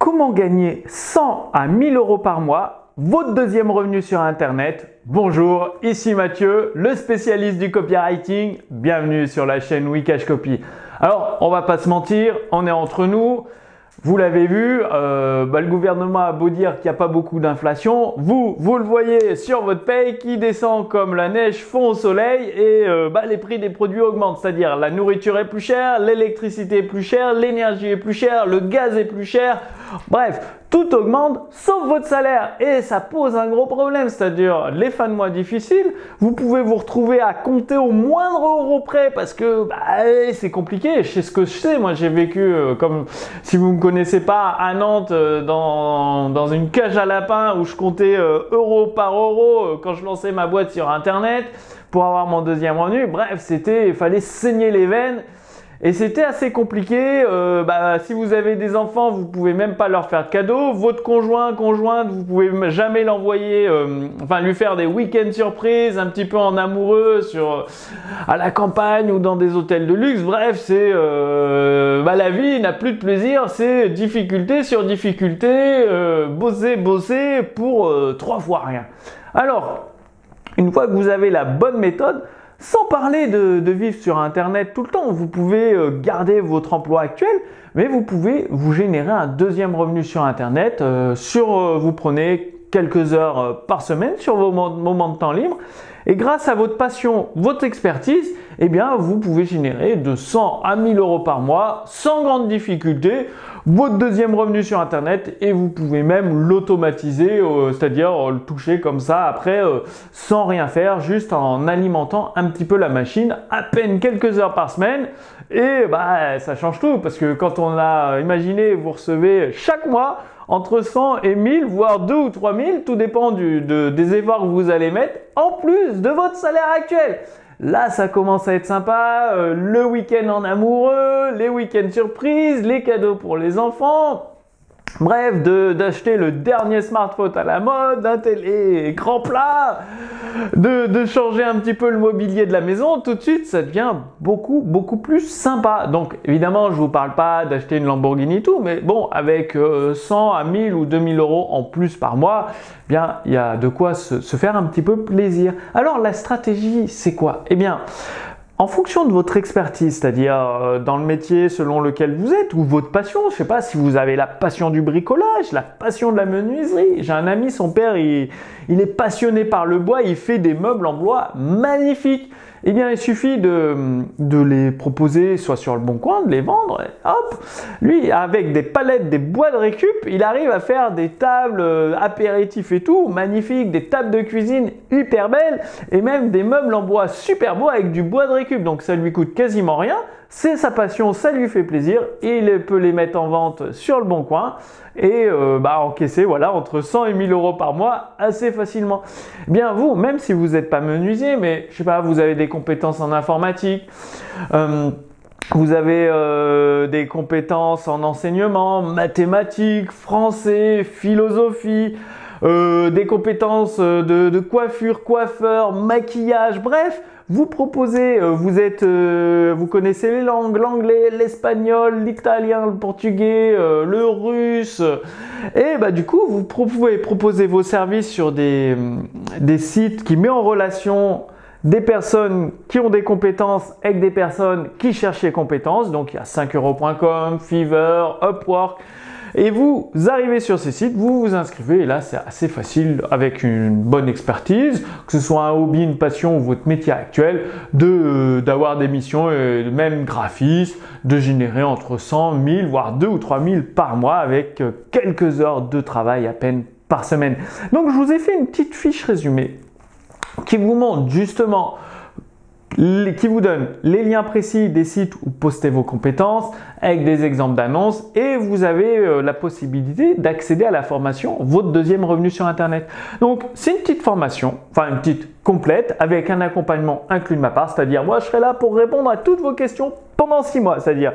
Comment gagner 100 à 1000 euros par mois, votre deuxième revenu sur Internet? Bonjour, ici Mathieu, le spécialiste du copywriting. Bienvenue sur la chaîne Wikash Copy. Alors, on va pas se mentir, on est entre nous. Vous l'avez vu, le gouvernement a beau dire qu'il n'y a pas beaucoup d'inflation, vous le voyez sur votre paye qui descend comme la neige fond au soleil et les prix des produits augmentent, c'est-à-dire la nourriture est plus chère, l'électricité est plus chère, l'énergie est plus chère, le gaz est plus cher, bref, tout augmente sauf votre salaire et ça pose un gros problème, c'est-à-dire les fins de mois difficiles, vous pouvez vous retrouver à compter au moindre euro près parce que c'est compliqué, je sais ce que je sais, moi j'ai vécu comme si vous me connaissez pas à Nantes dans une cage à lapins où je comptais euro par euro quand je lançais ma boîte sur internet pour avoir mon deuxième revenu, bref il fallait saigner les veines. Et c'était assez compliqué, si vous avez des enfants, vous pouvez même pas leur faire de cadeaux, votre conjointe, vous pouvez jamais l'envoyer, lui faire des week-ends surprises, un petit peu en amoureux à la campagne ou dans des hôtels de luxe, bref, la vie n'a plus de plaisir, c'est difficulté sur difficulté, bosser pour 3 fois rien. Alors, une fois que vous avez la bonne méthode, sans parler de vivre sur Internet tout le temps, vous pouvez garder votre emploi actuel, mais vous pouvez vous générer un deuxième revenu sur Internet. Vous prenez quelques heures par semaine sur vos moments de temps libre et grâce à votre passion, votre expertise, vous pouvez générer de 100 à 1000 euros par mois sans grande difficulté votre deuxième revenu sur Internet et vous pouvez même l'automatiser, c'est-à-dire le toucher comme ça après sans rien faire, juste en alimentant un petit peu la machine, à peine quelques heures par semaine et ça change tout parce que quand imaginez, vous recevez chaque mois entre 100 et 1000, voire 2 ou 3000, tout dépend des efforts que vous allez mettre, en plus de votre salaire actuel. Là, ça commence à être sympa, le week-end en amoureux, les week-ends surprises, les cadeaux pour les enfants. Bref, d'acheter le dernier smartphone à la mode, un télé écran plat, de changer un petit peu le mobilier de la maison, tout de suite, ça devient beaucoup plus sympa. Donc, évidemment, je vous parle pas d'acheter une Lamborghini et tout, mais bon, avec 100 à 1000 ou 2000 euros en plus par mois, il y a de quoi se faire un petit peu plaisir. Alors, la stratégie, c'est quoi? En fonction de votre expertise, c'est-à-dire dans le métier selon lequel vous êtes ou votre passion, je sais pas si vous avez la passion du bricolage, la passion de la menuiserie. J'ai un ami, son père, il est passionné par le bois, il fait des meubles en bois magnifiques. Il suffit de les proposer soit sur le bon coin, de les vendre, et hop, lui avec des palettes, des bois de récup, il arrive à faire des tables apéritifs et tout, magnifiques, des tables de cuisine hyper belles et même des meubles en bois super beaux avec du bois de récup, donc ça lui coûte quasiment rien, c'est sa passion, ça lui fait plaisir, il peut les mettre en vente sur le bon coin et encaisser entre 100 et 1000 euros par mois assez facilement. Vous, même si vous n'êtes pas menuisier, mais je sais pas, vous avez des compétences en informatique, vous avez des compétences en enseignement, mathématiques, français, philosophie, des compétences de coiffure, coiffeur, maquillage, bref, vous proposez, vous connaissez les langues, l'anglais, l'espagnol, l'italien, le portugais, le russe, et du coup, vous pouvez proposer vos services sur des sites qui mettent en relation des personnes qui ont des compétences avec des personnes qui cherchent les compétences. Donc, il y a 5euros.com, Fiverr, Upwork. Et vous arrivez sur ces sites, vous vous inscrivez et là c'est assez facile avec une bonne expertise, que ce soit un hobby, une passion ou votre métier actuel, d'avoir des missions, même graphistes, de générer entre 100, 1000 voire 2 ou 3000 par mois avec quelques heures de travail à peine par semaine. Donc je vous ai fait une petite fiche résumée qui vous montre justement, qui vous donne les liens précis des sites où poster vos compétences avec des exemples d'annonces et vous avez la possibilité d'accéder à la formation votre deuxième revenu sur Internet. Donc c'est une petite formation, une petite complète avec un accompagnement inclus de ma part, c'est-à-dire moi je serai là pour répondre à toutes vos questions pendant 6 mois, c'est-à-dire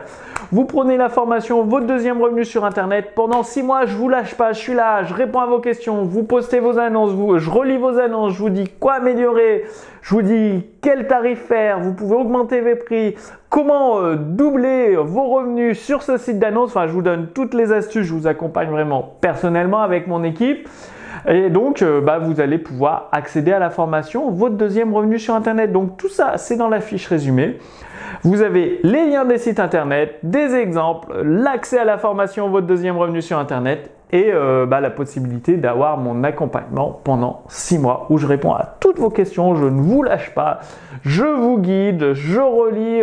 vous prenez la formation, votre deuxième revenu sur Internet. Pendant 6 mois, je vous lâche pas, je suis là, je réponds à vos questions, vous postez vos annonces, je relis vos annonces, je vous dis quoi améliorer, je vous dis quel tarif faire, vous pouvez augmenter vos prix, comment doubler vos revenus sur ce site d'annonce. Enfin, je vous donne toutes les astuces, je vous accompagne vraiment personnellement avec mon équipe. Et donc, vous allez pouvoir accéder à la formation, votre deuxième revenu sur Internet. Donc, tout ça, c'est dans la fiche résumée. Vous avez les liens des sites Internet, des exemples, l'accès à la formation, votre deuxième revenu sur Internet et la possibilité d'avoir mon accompagnement pendant 6 mois où je réponds à toutes vos questions, je ne vous lâche pas, je vous guide, je relis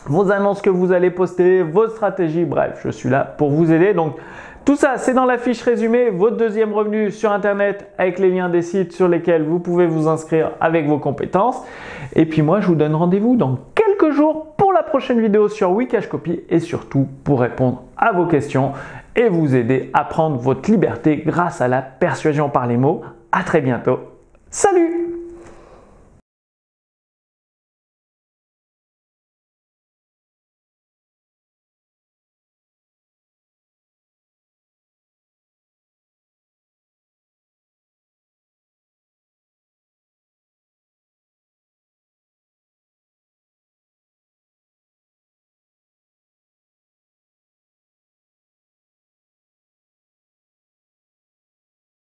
vos annonces que vous allez poster, vos stratégies, bref, je suis là pour vous aider. Donc, tout ça, c'est dans la fiche résumée, votre deuxième revenu sur Internet avec les liens des sites sur lesquels vous pouvez vous inscrire avec vos compétences. Et puis moi, je vous donne rendez-vous dans quelques jours pour la prochaine vidéo sur Wikash Copy et surtout pour répondre à vos questions et vous aider à prendre votre liberté grâce à la persuasion par les mots. À très bientôt. Salut!